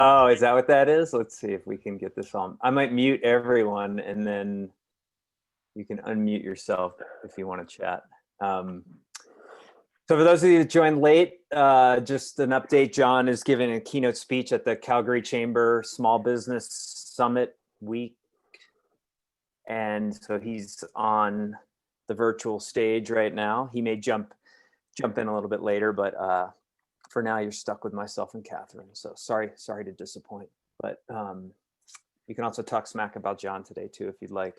Oh, is that what that is? Let's see if we can get this on. I might mute everyone and then you can unmute yourself if you want to chat. So for those of you that joined late, just an update, John is giving a keynote speech at the Calgary Chamber Small Business Summit Week. And so he's on the virtual stage right now. He may jump in a little bit later, but for now you're stuck with myself and Catherine. So sorry to disappoint. But you can also talk smack about John today too, if you'd like,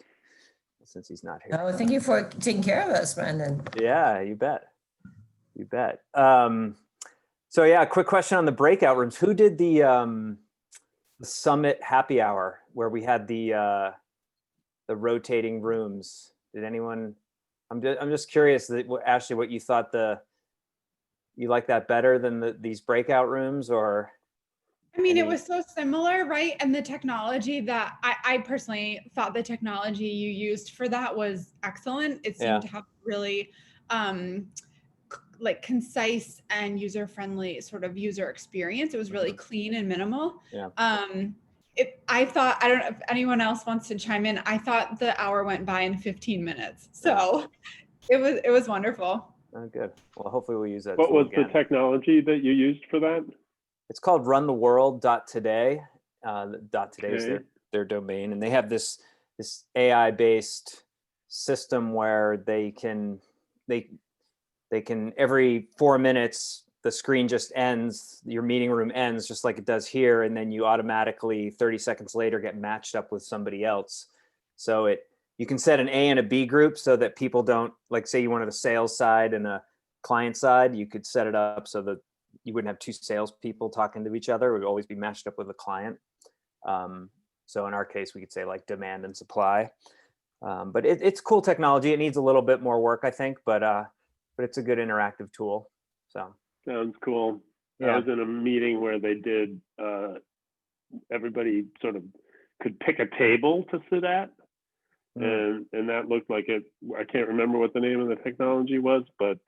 since he's not here. Oh, thank you for taking care of us, Brandon. Yeah, you bet. You bet. So yeah, quick question on the breakout rooms. Who did the summit happy hour where we had the rotating rooms? Did anyone? I'm just curious, Ashley, what you thought you like that better than these breakout rooms, or? I mean, it was so similar, right? And the technology that I personally thought the technology you used for that was excellent. It seemed to have really like concise and user-friendly sort of user experience. It was really clean and minimal. Yeah. I thought, I don't know if anyone else wants to chime in. I thought the hour went by in 15 minutes. So it was wonderful. Oh, good. Well, hopefully we'll use that. What was again. the technology that you used for that? It's called runtheworld.today. Today is Okay. their domain, and they have this AI-based system where they can every 4 minutes the screen just ends, your meeting room ends just like it does here, and then you automatically 30 seconds later get matched up with somebody else. So you can set an A and a B group so that people don't, like, say you wanted a sales side and a client side, you could set it up so that you wouldn't have two salespeople talking to each other. It would always be matched up with a client. So in our case, we could say like demand and supply. But it's cool technology. It needs a little bit more work, I think, but it's a good interactive tool. So Sounds cool. Yeah. I was in a meeting where they did, everybody sort of could pick a table to sit at. And that looked like it. I can't remember what the name of the technology was, but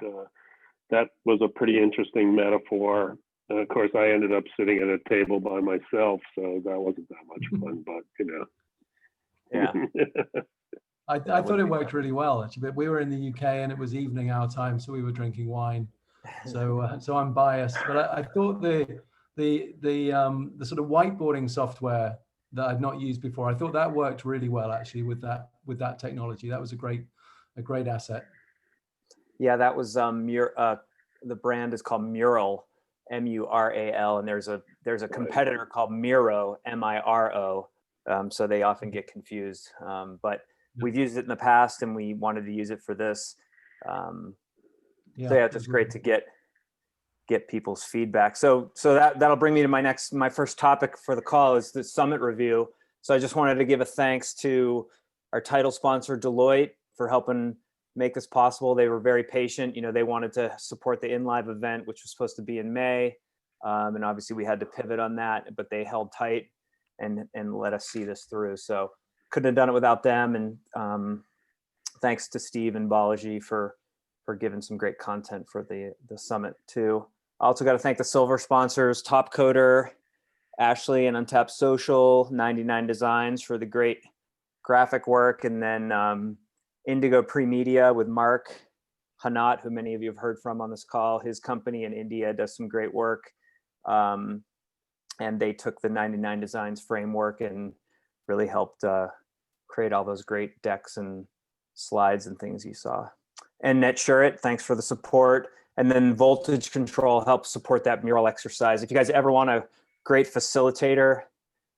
that was a pretty interesting metaphor. And of course, I ended up sitting at a table by myself, so that wasn't that much fun. But yeah. I thought it worked really well, actually. But we were in the UK and it was evening our time, so we were drinking wine. So I'm biased, but I thought the sort of whiteboarding software that I'd not used before, I thought that worked really well, actually, with that technology. That was a great asset. Yeah, that was the brand is called Mural, Mural, and there's a competitor called Miro, Miro. So they often get confused, but we've used it in the past and we wanted to use it for this. So yeah, it's just great to get people's feedback. So that'll bring me to my first topic for the call is the summit review. So I just wanted to give a thanks to our title sponsor, Deloitte, for helping make this possible. They were very patient. They wanted to support the InLive event, which was supposed to be in May. And obviously we had to pivot on that, but they held tight and let us see this through. So couldn't have done it without them. And thanks to Steve and Balaji for giving some great content for the summit too. I also got to thank the silver sponsors, Top Coder, Ashley and Untapped Social, 99 Designs for the great graphic work, and then Indigo Pre-Media with Mark Hanat, who many of you have heard from on this call. His company in India does some great work. And they took the 99 Designs framework and really helped create all those great decks and slides and things you saw. And NetSurit, thanks for the support. And then Voltage Control helps support that mural exercise. If you guys ever want a great facilitator,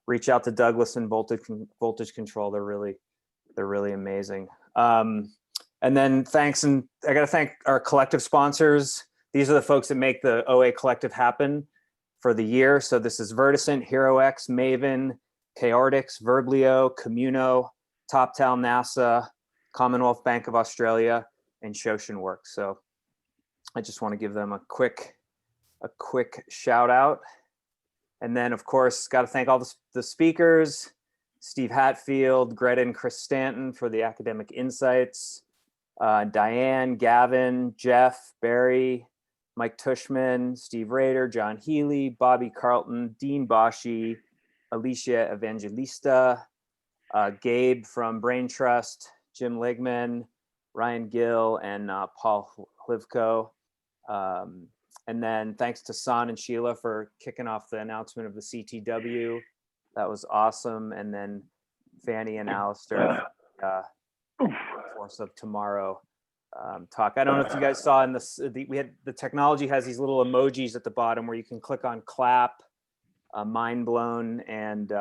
reach out to Douglas and Voltage Control. They're really amazing. And then thanks, and I got to thank our collective sponsors. These are the folks that make the OA Collective happen for the year. So this is Verticent, HeroX, Maven, Chaotix, Verblio, Communo, TopTal, NASA, Commonwealth Bank of Australia, and Shoshin Works. So I just want to give them a quick shout out. And then of course, got to thank all the speakers, Steve Hatfield, Greta and Chris Stanton for the academic insights, Diane, Gavin, Jeff, Barry, Mike Tushman, Steve Rader, John Healy, Bobby Carlton, Dean Bashi, Alicia Evangelista, Gabe from Brain Trust, Jim Ligman, Ryan Gill, and Paul Hlivko. And then thanks to San and Sheila for kicking off the announcement of the CTW. That was awesome. And then Fanny and Alistair, Force of Tomorrow talk. I don't know if you guys saw in this, we had the technology has these little emojis at the bottom where you can click on clap, mind blown, and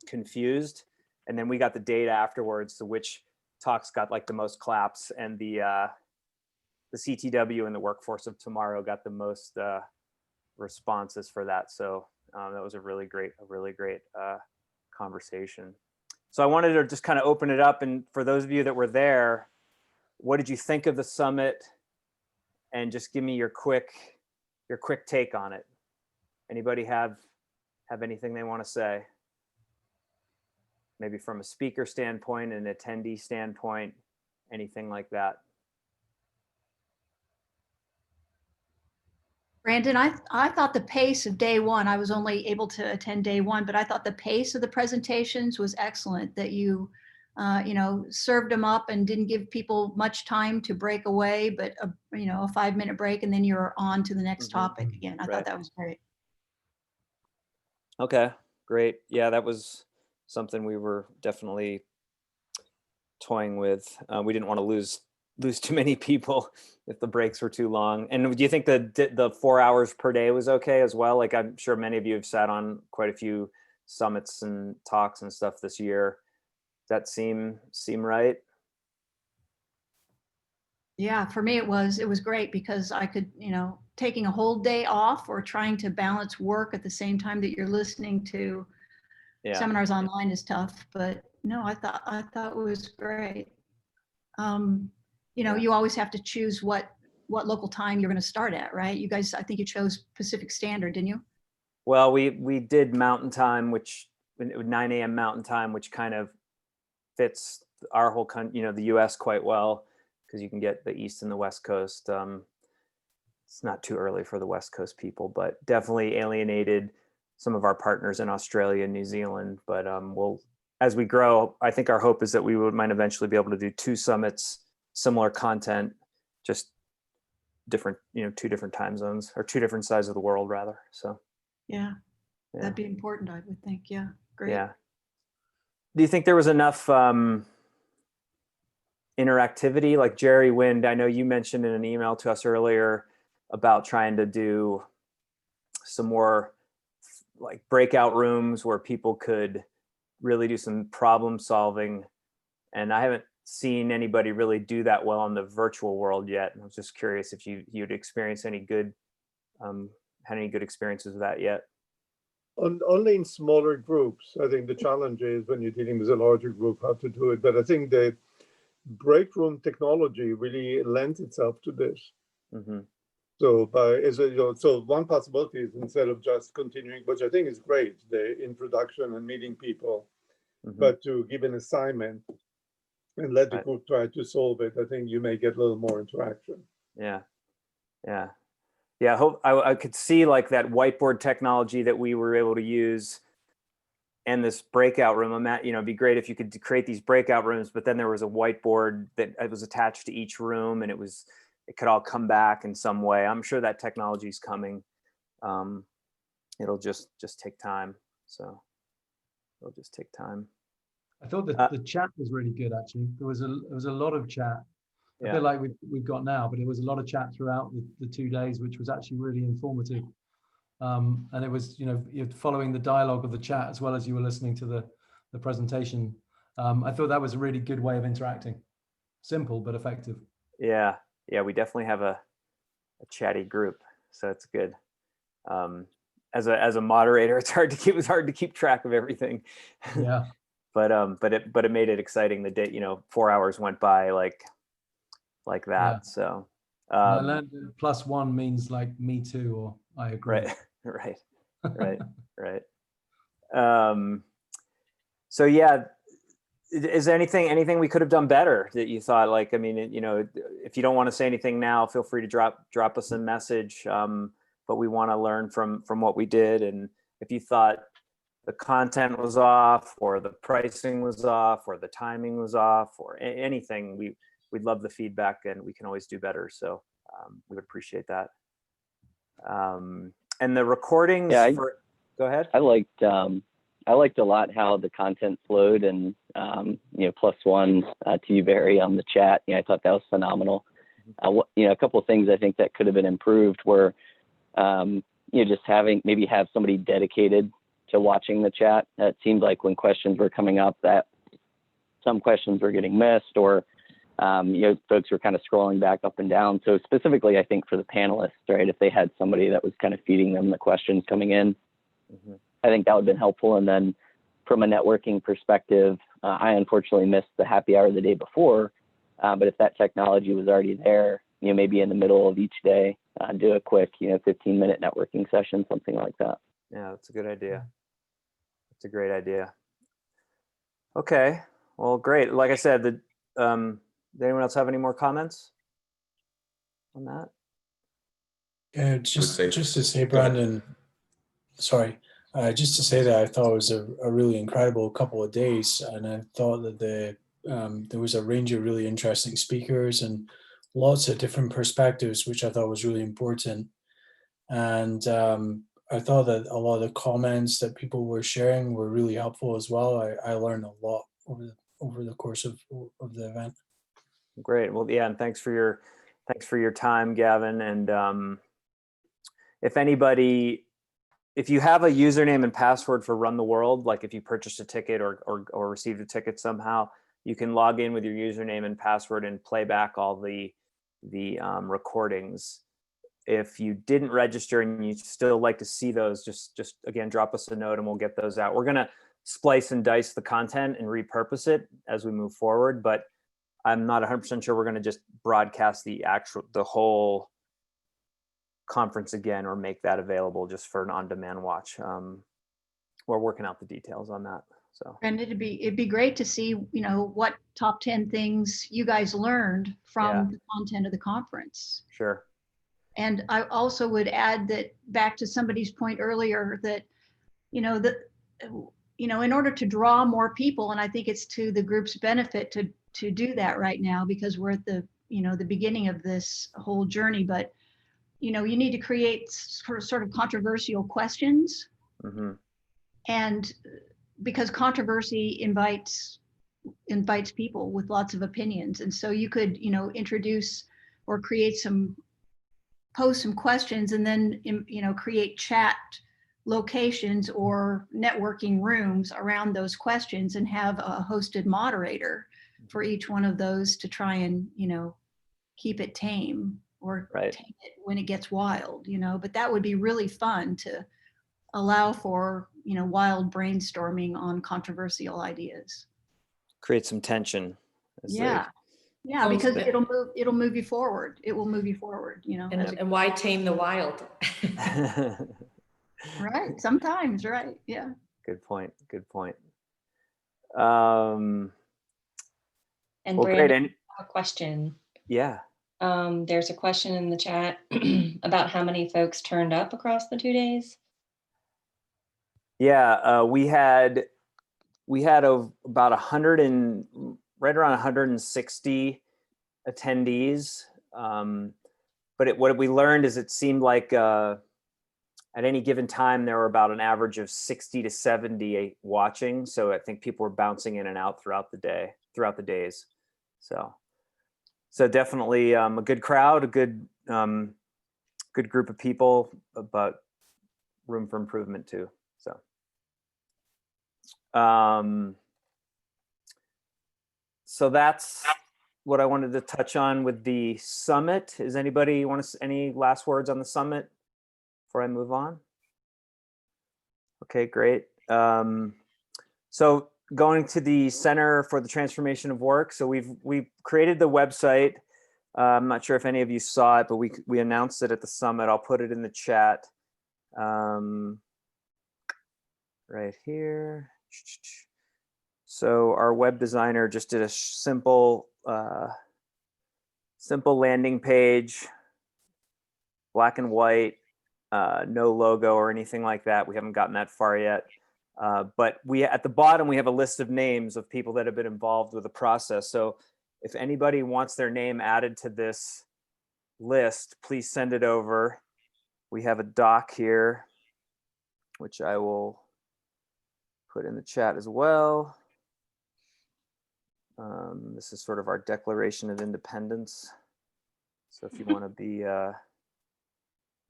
confused. And then we got the data afterwards, so which talks got like the most claps, and the CTW and the Workforce of Tomorrow got the most responses for that. So that was a really great conversation. So I wanted to just kind of open it up, and for those of you that were there, what did you think of the summit? And just give me your quick take on it. Anybody have anything they want to say? Maybe from a speaker standpoint, an attendee standpoint, anything like that. Brandon, I thought the pace of day one, I was only able to attend day one, but I thought the pace of the presentations was excellent, that you served them up and didn't give people much time to break away, but a 5-minute break, and then you're on to the next topic again. I thought that was great. Okay, great. Yeah, that was something we were definitely toying with. We didn't want to lose too many people if the breaks were too long. And do you think the 4 hours per day was okay as well? Like, I'm sure many of you have sat on quite a few summits and talks and stuff this year. Does that seem right? Yeah, for me it was great, because I could, taking a whole day off or trying to balance work at the same time that you're listening to seminars online is tough. But no, I thought it was great. You always have to choose what local time you're going to start at, right? You guys, I think you chose Pacific Standard, didn't you? Well, we did Mountain Time, which 9 a.m. Mountain Time, which kind of fits our whole country, the U.S. quite well, because you can get the East and the West Coast. It's not too early for the West Coast people, but definitely alienated some of our partners in Australia and New Zealand. But as we grow, I think our hope is that we might eventually be able to do 2 summits, similar content, just different, 2 different time zones, or 2 different sides of the world rather. So yeah, that'd be important, I would think. Yeah, great. Yeah. Do you think there was enough interactivity? Like Jerry Wind, I know you mentioned in an email to us earlier about trying to do some more like breakout rooms where people could really do some problem solving. And I haven't seen anybody really do that well in the virtual world yet. And I was just curious if you'd experienced had any good experiences with that yet. Only in smaller groups. I think the challenge is when you're dealing with a larger group, how to do it. But I think the break room technology really lends itself to this. Mm-hmm. So one possibility is, instead of just continuing, which I think is great, the introduction and meeting people, but to give an assignment and let the group try to solve it. I think you may get a little more interaction. Yeah. I could see like that whiteboard technology that we were able to use, and this breakout room. It'd be great if you could create these breakout rooms, but then there was a whiteboard that was attached to each room, and it could all come back in some way. I'm sure that technology is coming. It'll just take time. So it'll just take time. I thought that the chat was really good, actually. There was a lot of chat. A bit like we've got now, but it was a lot of chat throughout the 2 days, which was actually really informative. And it was, you're following the dialogue of the chat as well as you were listening to the presentation. I thought that was a really good way of interacting. Simple, but effective. Yeah, we definitely have a chatty group, so it's good. As a moderator, it was hard to keep track of everything. Yeah. But it made it exciting. The day, 4 hours went by like that. Yeah. So I learned +1 means like me too, or I agree. Right. So yeah, is there anything we could have done better that you thought, like, if you don't want to say anything now, feel free to drop us a message. But we want to learn from what we did. And if you thought the content was off, or the pricing was off, or the timing was off, or anything, we'd love the feedback, and we can always do better. So we would appreciate that. And the recordings Yeah, go ahead. I liked a lot how the content flowed, and +1 to you, Barry, on the chat. I thought that was phenomenal. A couple of things I think that could have been improved were just have somebody dedicated to watching the chat. It seemed like when questions were coming up that some questions were getting missed, or folks were kind of scrolling back up and down. So specifically, I think for the panelists, right, if they had somebody that was kind of feeding them the questions coming in, I think that would have been helpful. And then from a networking perspective, I unfortunately missed the happy hour the day before, but if that technology was already there, maybe in the middle of each day, do a quick, 15-minute networking session, something like that. Yeah, that's a good idea. That's a great idea. Okay, well, great. Like I said, does anyone else have any more comments on that? Yeah, just to say, Brandon, sorry, just to say that I thought it was a really incredible couple of days, and I thought that there was a range of really interesting speakers and lots of different perspectives, which I thought was really important. And I thought that a lot of the comments that people were sharing were really helpful as well. I learned a lot over the course of the event. Great. Well, yeah, and thanks for your time, Gavin. And if you have a username and password for Run the World, like if you purchased a ticket or received a ticket somehow, you can log in with your username and password and play back all the recordings. If you didn't register and you still like to see those, just again, drop us a note and we'll get those out. We're gonna splice and dice the content and repurpose it as we move forward, but I'm not 100% sure we're gonna just broadcast the whole conference again or make that available just for an on-demand watch. We're working out the details on that. So, and it'd be great to see, what top 10 things you guys learned from the content of the conference. Sure. And I also would add that, back to somebody's point earlier, that, in order to draw more people, and I think it's to the group's benefit to do that right now, because we're at the beginning of this whole journey, but you need to create sort of controversial questions. And because controversy invites people with lots of opinions. And so you could, introduce or pose some questions, and then, create chat locations or networking rooms around those questions, and have a hosted moderator for each one of those to try and, keep it tame, or tame it when it gets wild, but that would be really fun to allow for, wild brainstorming on controversial ideas. Create some tension. Yeah, because it'll move you forward. It will move you forward, And why tame the wild? Right, sometimes, right, yeah. Good point. And well, Brandon, great. I have a question. Yeah. There's a question in the chat about how many folks turned up across the 2 days. Yeah, we had about 100 and right around 160 attendees. But what we learned is it seemed like at any given time there were about an average of 60 to 70 watching. So I think people were bouncing in and out throughout the days. So definitely a good crowd, a good group of people, but room for improvement too. So that's what I wanted to touch on with the summit. Is anybody any last words on the summit before I move on? Okay, great. So going to the Center for the Transformation of Work. So we've created the website. I'm not sure if any of you saw it, but we announced it at the summit. I'll put it in the chat right here. So our web designer just did a simple Simple landing page, black and white, no logo or anything like that. We haven't gotten that far yet. But at the bottom, we have a list of names of people that have been involved with the process. So if anybody wants their name added to this list, please send it over. We have a doc here, which I will put in the chat as well. This is sort of our Declaration of Independence. So if you want to be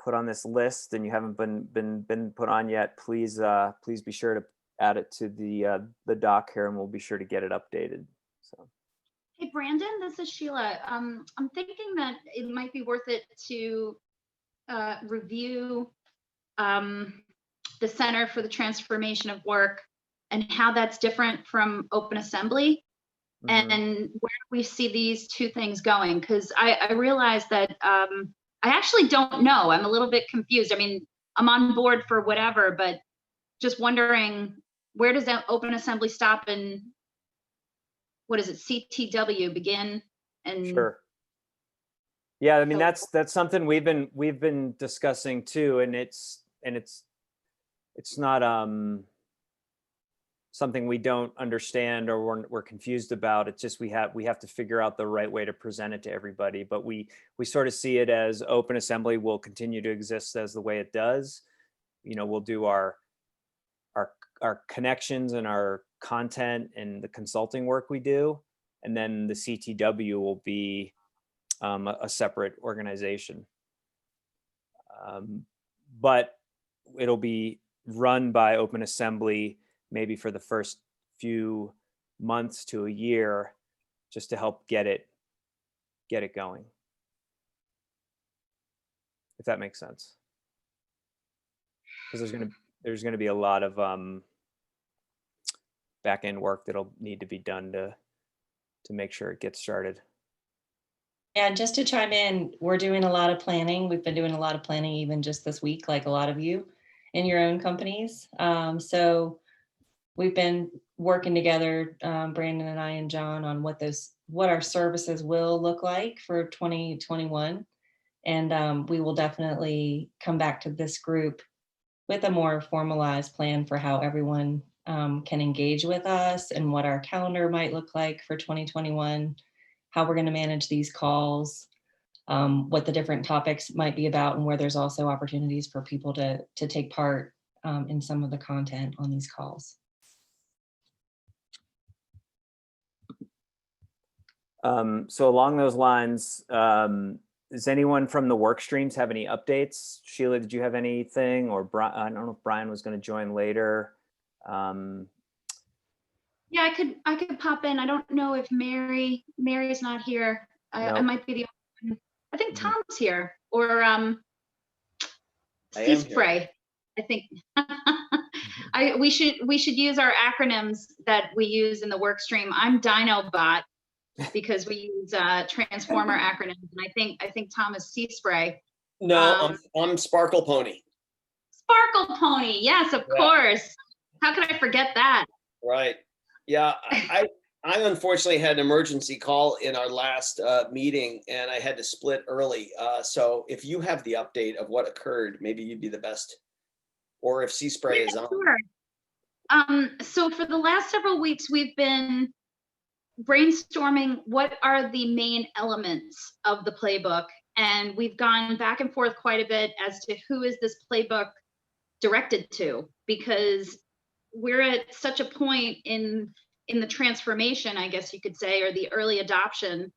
put on this list and you haven't been put on yet, please be sure to add it to the doc here, and we'll be sure to get it updated. So. Hey Brandon, this is Sheila. I'm thinking that it might be worth it to review the Center for the Transformation of Work and how that's different from Open Assembly. Mm-hmm. And where do we see these two things going? Because I realize that I actually don't know. I'm a little bit confused. I mean, I'm on board for whatever, but just wondering, where does that Open Assembly stop and what is it, CTW begin? And sure. Yeah, I mean, that's something we've been discussing too, and it's not something we don't understand or we're confused about. It's just we have to figure out the right way to present it to everybody. But we sort of see it as Open Assembly will continue to exist as the way it does. You know, we'll do our connections and our content and the consulting work we do, and then the CTW will be a separate organization. But it'll be run by Open Assembly maybe for the first few months to a year, just to help get it going. If that makes sense. Because there's gonna be a lot of back end work that'll need to be done to make sure it gets started. Yeah, just to chime in, we're doing a lot of planning. We've been doing a lot of planning even just this week, like a lot of you in your own companies. So we've been working together, Brandon and I and John, on what our services will look like for 2021. And we will definitely come back to this group with a more formalized plan for how everyone can engage with us and what our calendar might look like for 2021, how we're going to manage these calls, what the different topics might be about, and where there's also opportunities for people to take part in some of the content on these calls. So along those lines, does anyone from the work streams have any updates? Sheila, did you have anything? Or Brian, I don't know if Brian was going to join later. Yeah, I could pop in. I don't know if Mary's not here. I might be the only one. I think Tom's here, or C-Spray. I think we should use our acronyms that we use in the work stream. I'm Dinobot, because we use Transformer acronyms, and I think Tom is C-Spray. No, I'm Sparkle Pony. Sparkle Pony, yes, of course. How could I forget that? Right. Yeah, I unfortunately had an emergency call in our last meeting, and I had to split early. So if you have the update of what occurred, maybe you'd be the best. Or if C-Spray is on. Sure. So for the last several weeks, we've been brainstorming what are the main elements of the playbook, and we've gone back and forth quite a bit as to who is this playbook directed to, because we're at such a point in the transformation, I guess you could say, or the early adoption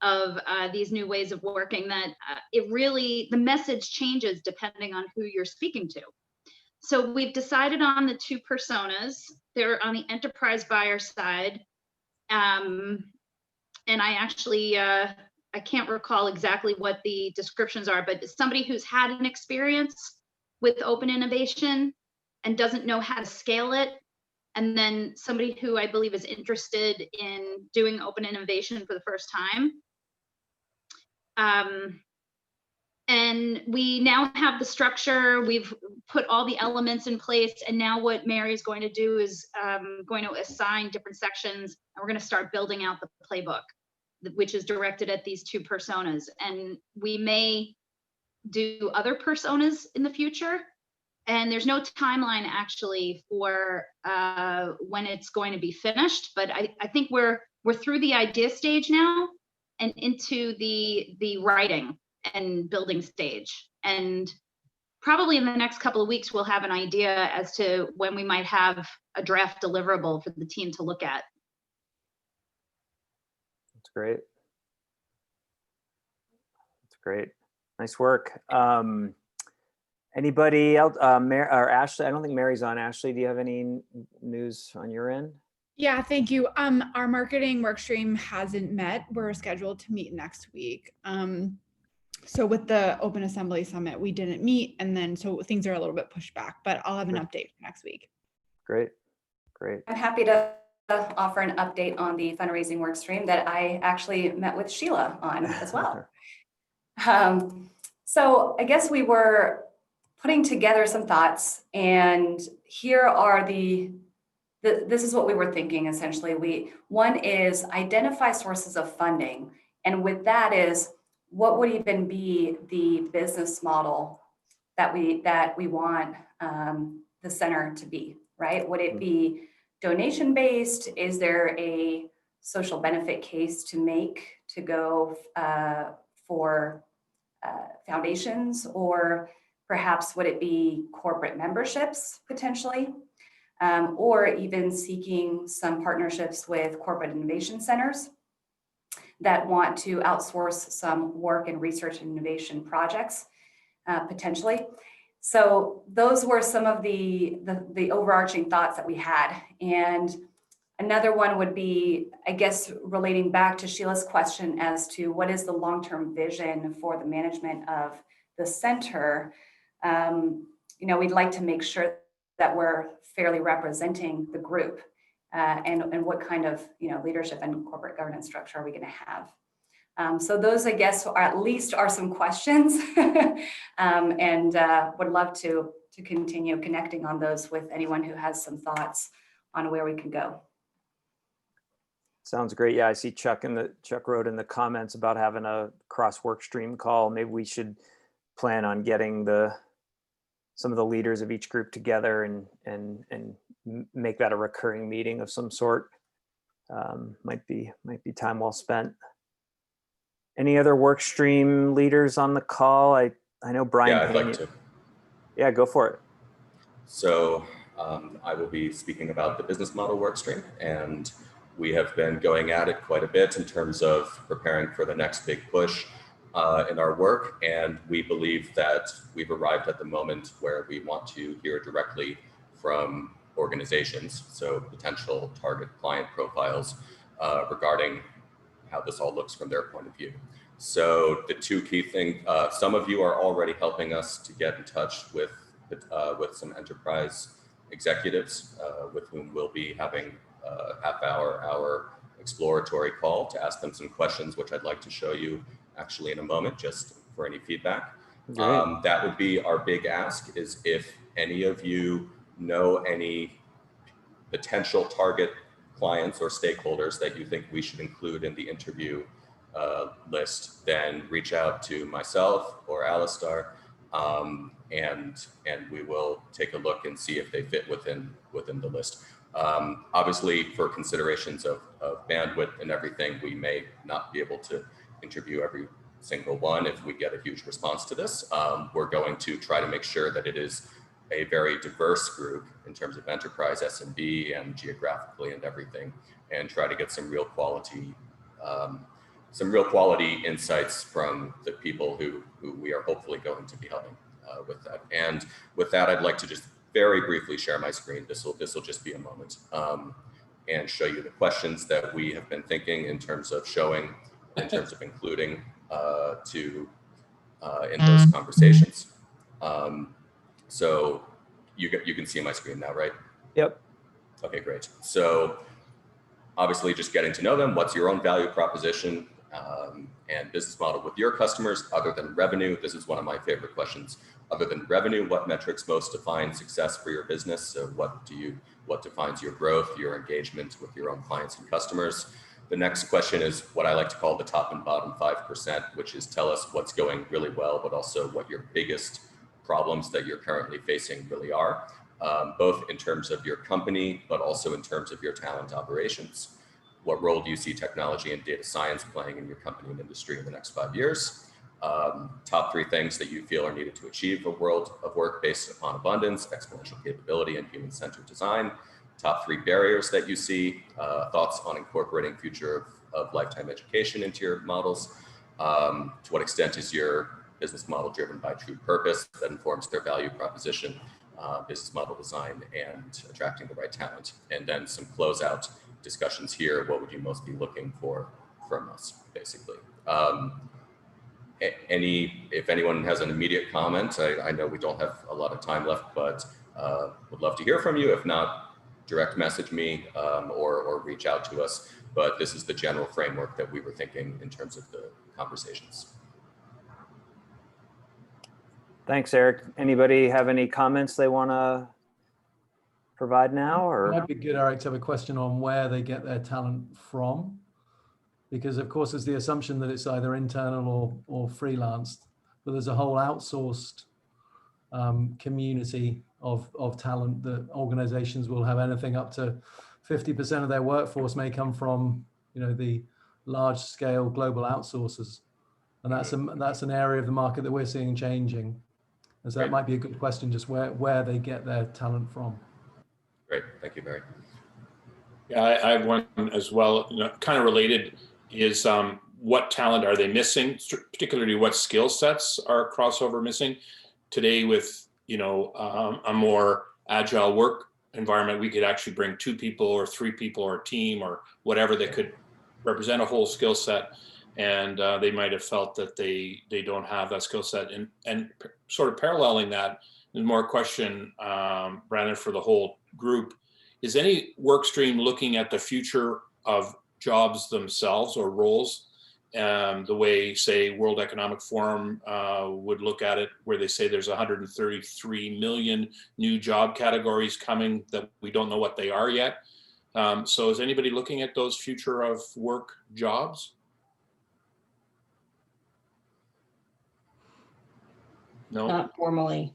of these new ways of working, that the message changes depending on who you're speaking to. So we've decided on the two personas. They're on the enterprise buyer side. And I actually, I can't recall exactly what the descriptions are, but it's somebody who's had an experience with open innovation and doesn't know how to scale it. And then somebody who I believe is interested in doing open innovation for the first time. And we now have the structure, we've put all the elements in place, and now what Mary is going to do is going to assign different sections, and we're going to start building out the playbook. which is directed at these two personas. And we may do other personas in the future. And there's no timeline actually for when it's going to be finished, but I think we're through the idea stage now and into the writing and building stage. And probably in the next couple of weeks, we'll have an idea as to when we might have a draft deliverable for the team to look at. That's great. That's great. Nice work. Anybody else? Or Ashley? I don't think Mary's on. Ashley, do you have any news on your end? Yeah, thank you. Our marketing work stream hasn't met. We're scheduled to meet next week. So with the Open Assembly Summit, we didn't meet, and then so things are a little bit pushed back, but I'll have an update for next week. Great, great. I'm happy to offer an update on the fundraising work stream that I actually met with Sheila on as well. So I guess we were putting together some thoughts, and here are this is what we were thinking essentially. One is identify sources of funding, and with that is what would even be the business model that we want the center to be, right? Would it be donation based? Is there a social benefit case to make to go for foundations, or perhaps would it be corporate memberships potentially, or even seeking some partnerships with corporate innovation centers that want to outsource some work and research and innovation projects potentially. So those were some of the overarching thoughts that we had. And another one would be, I guess, relating back to Sheila's question as to what is the long-term vision for the management of the center. We'd like to make sure that we're fairly representing the group, and what kind of leadership and corporate governance structure are we going to have. So those, I guess, are some questions, and would love to continue connecting on those with anyone who has some thoughts on where we can go. Sounds great. Yeah, I see Chuck wrote in the comments about having a cross work stream call. Maybe we should plan on getting some of the leaders of each group together and make that a recurring meeting of some sort. Might be time well spent. Any other work stream leaders on the call? I know Brian. Yeah, I'd like to. Yeah, go for it. So I will be speaking about the business model work stream, and we have been going at it quite a bit in terms of preparing for the next big push in our work. And we believe that we've arrived at the moment where we want to hear directly from organizations, so potential target client profiles, regarding how this all looks from their point of view. So the two key things, some of you are already helping us to get in touch with some enterprise executives with whom we'll be having a half-hour exploratory call to ask them some questions, which I'd like to show you actually in a moment, just for any feedback. That would be our big ask, is if any of you know any potential target clients or stakeholders that you think we should include in the interview list, then reach out to myself or Alistar, and we will take a look and see if they fit within the list. Obviously, for considerations of bandwidth and everything, we may not be able to interview every single one if we get a huge response to this. We're going to try to make sure that it is a very diverse group in terms of enterprise, SMB, and geographically and everything, and try to get some real quality insights from the people who we are hopefully going to be helping with that. And with that, I'd like to just very briefly share my screen. This will just be a moment, and show you the questions that we have been thinking in terms of including in those conversations. So you can see my screen now, right? Yep. Okay, great. So obviously just getting to know them. What's your own value proposition and business model with your customers other than revenue? This is one of my favorite questions. Other than revenue, what metrics most define success for your business? So what defines your growth, your engagement with your own clients and customers? The next question is what I like to call the top and bottom 5%, which is tell us what's going really well, but also what your biggest problems that you're currently facing really are, both in terms of your company, but also in terms of your talent operations. What role do you see technology and data science playing in your company and industry in the next 5 years? Top 3 things that you feel are needed to achieve a world of work based upon abundance, exponential capability, and human-centered design. Top 3 barriers that you see, thoughts on incorporating future of lifetime education into your models. To what extent is your business model driven by true purpose that informs their value proposition, business model design, and attracting the right talent? And then some closeout discussions here. What would you most be looking for from us, basically? If anyone has an immediate comment, I know we don't have a lot of time left, but would love to hear from you. If not, direct message me or reach out to us. But this is the general framework that we were thinking in terms of the conversations. Thanks, Eric. Anybody have any comments they want to provide now? Or it might be good, Eric, to have a question on where they get their talent from, because of course there's the assumption that it's either internal or freelanced, but there's a whole outsourced community of talent that organizations will have. Anything up to 50% of their workforce may come from, the large scale global outsourcers. And that's an area of the market that we're seeing changing. And so that might be a good question, just where they get their talent from. Great, thank you, Barry. Yeah, I have one as well, kind of related, is what talent are they missing, particularly what skill sets are crossover missing? Today with, a more agile work environment, we could actually bring 2 people or 3 people or a team or whatever that could represent a whole skill set. And they might have felt that they don't have that skill set. And sort of paralleling that, is more a question, Brandon, for the whole group. Is any work stream looking at the future of jobs themselves or roles, the way, say, World Economic Forum would look at it, where they say there's 133 million new job categories coming that we don't know what they are yet? So is anybody looking at those future of work jobs? No, not formally.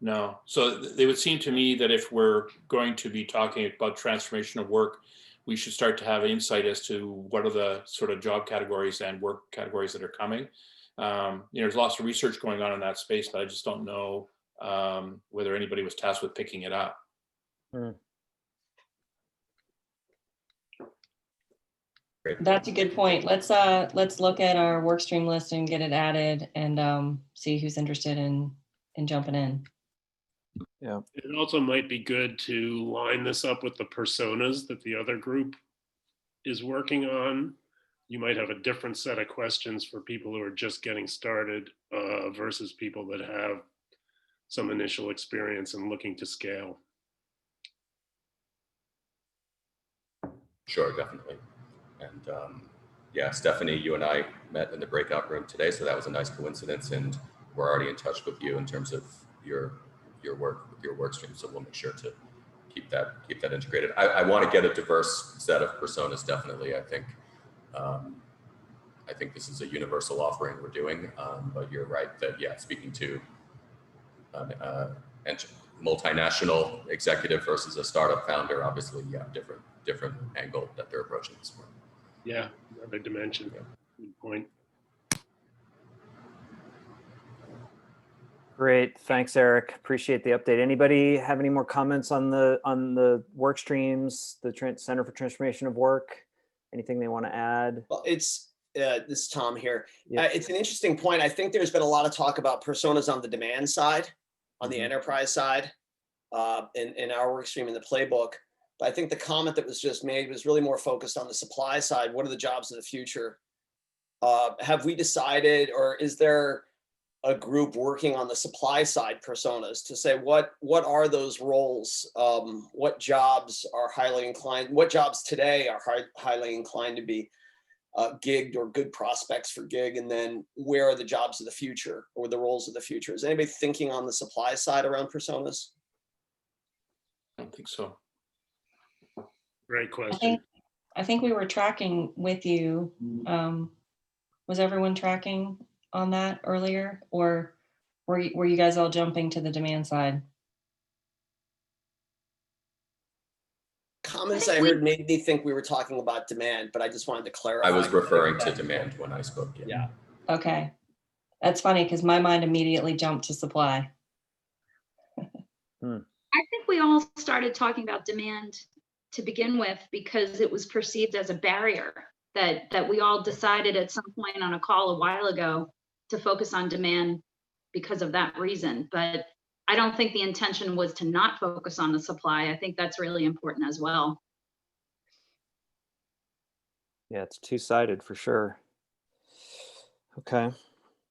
No. So it would seem to me that if we're going to be talking about transformation of work, we should start to have insight as to what are the sort of job categories and work categories that are coming. There's lots of research going on in that space, but I just don't know whether anybody was tasked with picking it up. That's a good point. Let's look at our work stream list and get it added and see who's interested in jumping in. Yeah. It also might be good to line this up with the personas that the other group is working on. You might have a different set of questions for people who are just getting started versus people that have some initial experience and looking to scale. Sure, definitely. And yeah, Stephanie, you and I met in the breakout room today, so that was a nice coincidence, and we're already in touch with you in terms of your work with your work stream. So we'll make sure to keep that integrated. I want to get a diverse set of personas. Definitely, I think this is a universal offering we're doing. But you're right that speaking to multinational executive versus a startup founder, obviously, different angle that they're approaching this from. Yeah, another dimension. Good point. Great, thanks, Eric. Appreciate the update. Anybody have any more comments on the work streams, the Center for Transformation of Work? Anything they want to add? Well, this is Tom here. Yeah. It's an interesting point. I think there's been a lot of talk about personas on the demand side, on the enterprise side, in our work stream in the playbook. But I think the comment that was just made was really more focused on the supply side. What are the jobs of the future? Have we decided, or is there a group working on the supply side personas to say what are those roles? What jobs are highly inclined? What jobs today are highly inclined to be gigged or good prospects for gig? And then where are the jobs of the future or the roles of the future? Is anybody thinking on the supply side around personas? I don't think so. Great question. I think we were tracking with you. Was everyone tracking on that earlier, or were you guys all jumping to the demand side? Comments I heard made me think we were talking about demand, but I just wanted to clarify. I was referring to demand when I spoke. Yeah. Okay. That's funny because my mind immediately jumped to supply. I think we all started talking about demand to begin with because it was perceived as a barrier that we all decided at some point on a call a while ago to focus on demand because of that reason. But I don't think the intention was to not focus on the supply. I think that's really important as well. Yeah, it's two-sided for sure. Okay.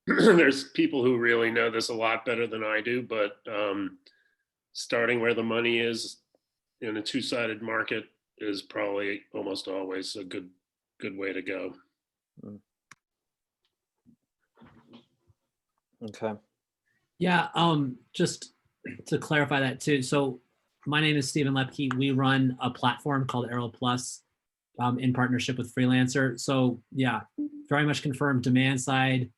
There's people who really know this a lot better than I do, but starting where the money is in a two-sided market is probably almost always a good way to go. Okay. Yeah, just to clarify that too. So my name is Stephen Lepke. We run a platform called Arrow Plus in partnership with Freelancer. So yeah, very much confirmed demand side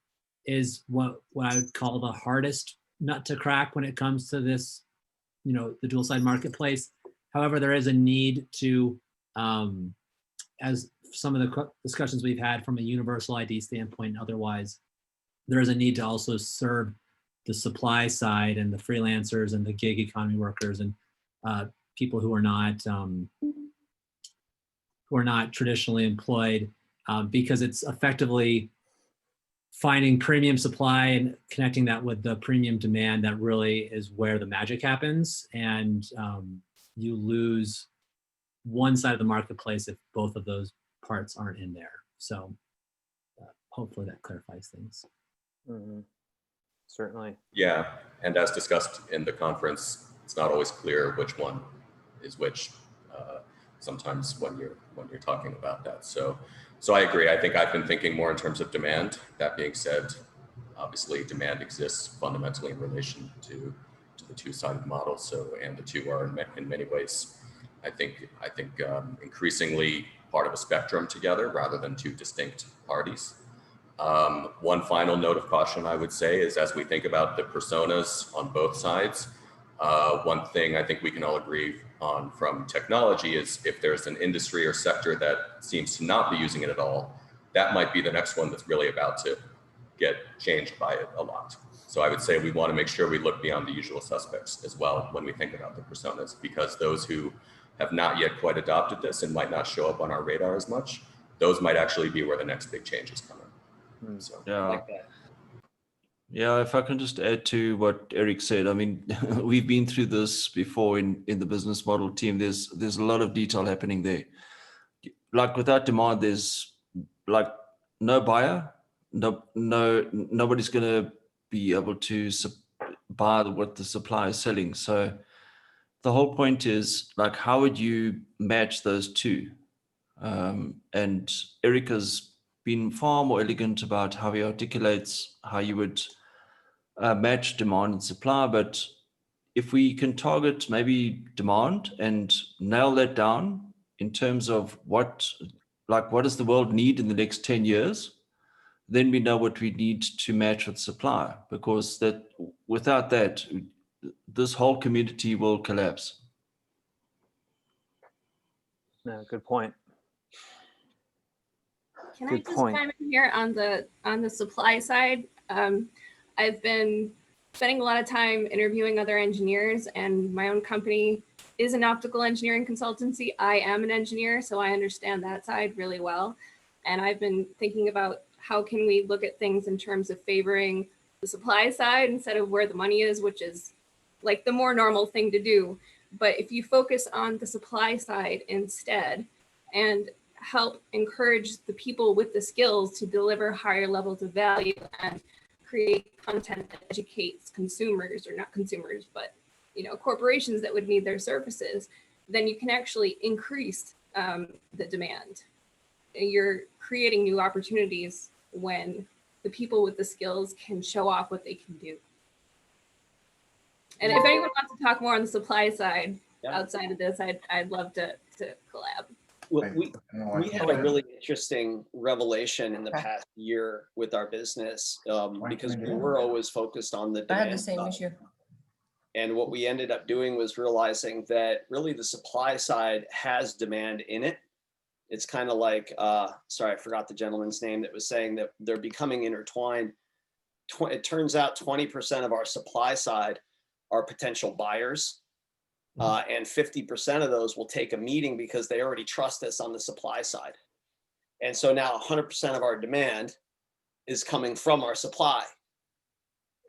is what I would call the hardest nut to crack when it comes to this, the dual side marketplace. However, there is a need to, as some of the discussions we've had from a universal ID standpoint and otherwise, there is a need to also serve the supply side and the freelancers and the gig economy workers and people who are not traditionally employed, because it's effectively finding premium supply and connecting that with the premium demand that really is where the magic happens. And you lose one side of the marketplace if both of those parts aren't in there. So hopefully that clarifies things. Mm-hmm. Certainly. Yeah, and as discussed in the conference, it's not always clear which one is which. Sometimes when you're talking about that. So I agree. I think I've been thinking more in terms of demand. That being said, obviously demand exists fundamentally in relation to the two-sided model. So, and the two are in many ways, I think increasingly part of a spectrum together rather than two distinct parties. One final note of caution I would say is as we think about the personas on both sides, one thing I think we can all agree on from technology is if there's an industry or sector that seems to not be using it at all, that might be the next one that's really about to get changed by it a lot. So I would say we want to make sure we look beyond the usual suspects as well when we think about the personas, because those who have not yet quite adopted this and might not show up on our radar as much, those might actually be where the next big change is coming. So, yeah. Like that. Yeah, if I can just add to what Eric said, I mean, we've been through this before in the business model team. There's a lot of detail happening there. Like without demand, there's like no buyer, nobody's going to be able to buy what the supplier is selling. So the whole point is like, how would you match those two? And Eric has been far more elegant about how he articulates how you would match demand and supply. But if we can target maybe demand and nail that down in terms of what does the world need in the next 10 years, then we know what we need to match with supply, because that without that, this whole community will collapse. No, good point. Can Good I just point. chime in here on the supply side? I've been spending a lot of time interviewing other engineers, and my own company is an optical engineering consultancy. I am an engineer, so I understand that side really well. And I've been thinking about how can we look at things in terms of favoring the supply side instead of where the money is, which is like the more normal thing to do. But if you focus on the supply side instead and help encourage the people with the skills to deliver higher levels of value and create content that educates consumers, or not consumers, but corporations that would need their services, then you can actually increase the demand. You're creating new opportunities when the people with the skills can show off what they can do. And if anyone wants to talk more on the supply side outside of this, I'd love to collab. Well, we had a really interesting revelation in the Okay. past year with our business because we were always focused on the I had the demand same side. issue. And what we ended up doing was realizing that really the supply side has demand in it. It's kind of like, sorry, I forgot the gentleman's name that was saying that they're becoming intertwined. It turns out 20% of our supply side are potential buyers. And 50% of those will take a meeting because they already trust us on the supply side. And so now 100% of our demand is coming from our supply.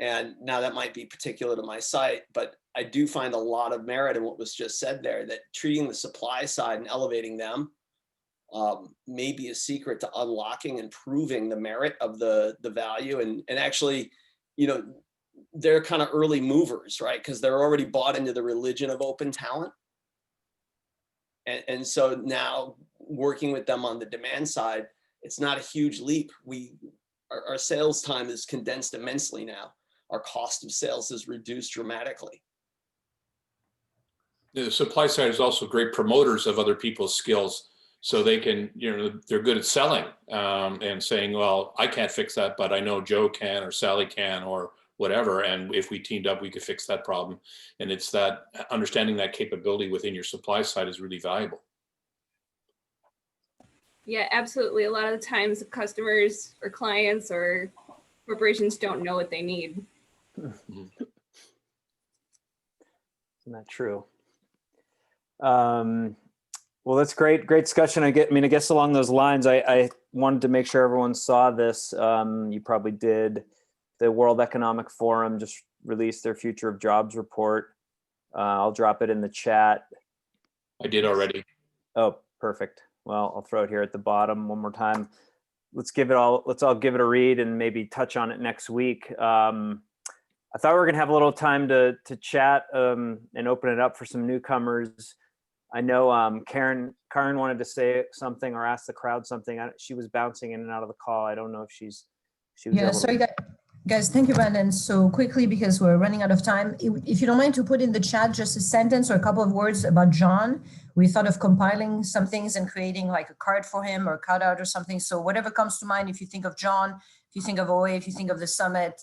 And now that might be particular to my site, but I do find a lot of merit in what was just said there, that treating the supply side and elevating them may be a secret to unlocking and proving the merit of the value. And actually, you know, they're kind of early movers, right? Because they're already bought into the religion of open talent. And so now working with them on the demand side, it's not a huge leap. Our sales time is condensed immensely now. Our cost of sales is reduced dramatically. The supply side is also great promoters of other people's skills. So they can, you know, they're good at selling and saying, well, I can't fix that, but I know Joe can or Sally can or whatever. And if we teamed up, we could fix that problem. And it's that understanding that capability within your supply side is really valuable. Yeah, absolutely. A lot of the times customers or clients or corporations don't know what they need. Isn't that true? Well, that's great discussion. I guess along those lines, I wanted to make sure everyone saw this. You probably did. The World Economic Forum just released their Future of Jobs report. I'll drop it in the chat. I did already. Oh, perfect. Well, I'll throw it here at the bottom one more time. Let's all give it a read and maybe touch on it next week. I thought we were gonna have a little time to chat and open it up for some newcomers. I know Karen wanted to say something or ask the crowd something. She was bouncing in and out of the call. I don't know if she was Yeah, able sorry to... guys, thank you, Brandon. So quickly, because we're running out of time, if you don't mind to put in the chat just a sentence or a couple of words about John. We thought of compiling some things and creating like a card for him or a cutout or something. So whatever comes to mind, if you think of John, if you think of OA, if you think of the summit,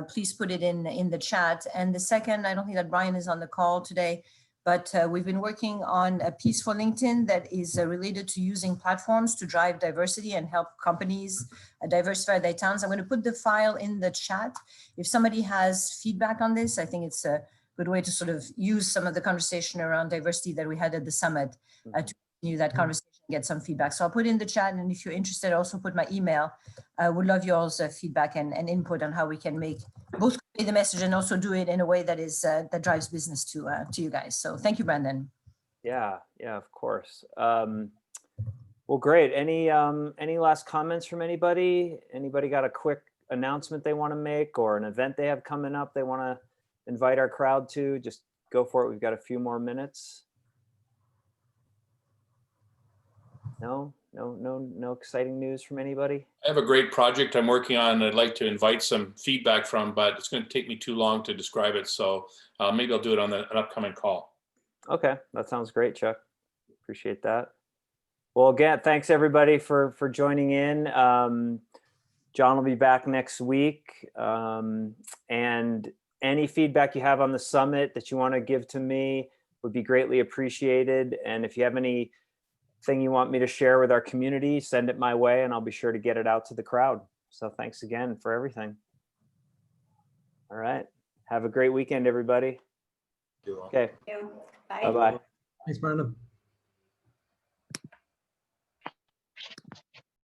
please put it in the chat. And the second, I don't think that Brian is on the call today, but we've been working on a piece for LinkedIn that is related to using platforms to drive diversity and help companies diversify their talents. I'm going to put the file in the chat. If somebody has feedback on this, I think it's a good way to sort of use some of the conversation around diversity that we had at the summit to continue that conversation, get some feedback. So I'll put in the chat, and if you're interested, also put my email. I would love your all's feedback and input on how we can make both convey the message and also do it in a way that is that drives business to you guys. So thank you, Brandon. Yeah, of course. Well, great. Any last comments from anybody? Anybody got a quick announcement they want to make or an event they have coming up they want to invite our crowd to? Just go for it. We've got a few more minutes. No exciting news from anybody? I have a great project I'm working on. I'd like to invite some feedback from, but it's going to take me too long to describe it. So maybe I'll do it on an upcoming call. Okay, that sounds great, Chuck. Appreciate that. Well, again, thanks everybody for joining in. John will be back next week. And any feedback you have on the summit that you want to give to me would be greatly appreciated. And if you have anything you want me to share with our community, send it my way and I'll be sure to get it out to the crowd. So thanks again for everything. All right. Have a great weekend, everybody. Okay. Bye. Bye-bye. Thanks, Brandon.